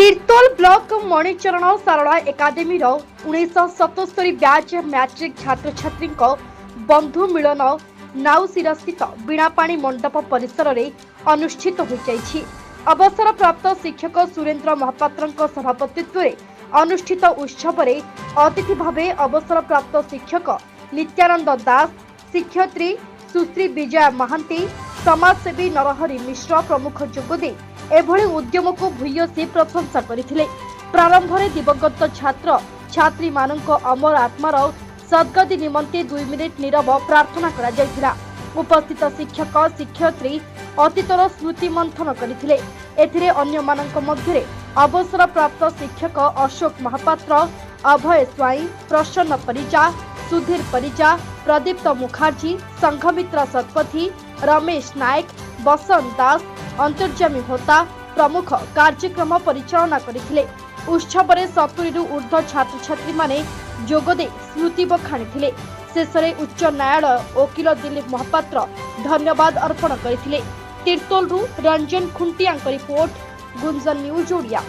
तीर्तोल block मणिचरण सारला academy 1977 batch matric छात्र छात्री बंधु मिलन नाउसीरा स्थित बीणापाणी मंडप परिसर में अनुष्ठित हो जाइछि। अवसर प्राप्त शिक्षक सुरेंद्र महापात्र सभापतित्व में अनुष्ठित उत्सव में अतिथि भावे अवसर प्राप्त शिक्षक नित्यानंद दास, शिक्षयित्री सुश्री विजया महांती, समाजसेवी नरहरि मिश्र प्रमुख जोगदे एभली उद्यम को भूयसी प्रशंसा करथिले। प्रारंभ में दिवंगत छात्र छात्री मानक अमर आत्मार सद्गति निमंते 2 मिनिट नीरव प्रार्थना करा जायथिला। उपस्थित शिक्षक शिक्षयित्री अतीतर स्मृति मंथन करथिले। एथिरे अन्य मानक मध्यरे अवसर प्राप्त शिक्षक अशोक महापात्र, अभय स्वाई, प्रसन्न परिजा, सुधीर परिजा, प्रदीप्त मुखर्जी, संघमित्रा शतपथी, रमेश नायक, बसंत दास, अंतर्जामी होता प्रमुख कार्यक्रम परिचालना करथिले। उत्सव में 70 रु ऊर्ध्व छात्र छात्री माने जोगदे स्मृति बखाणी। शेष में उच्च न्यायालय वकील दिलीप महापात्र धन्यवाद अर्पण करथिले। तीर्तोल रंजन खुंटिया रिपोर्ट, गुंजन न्यूज ओडिया।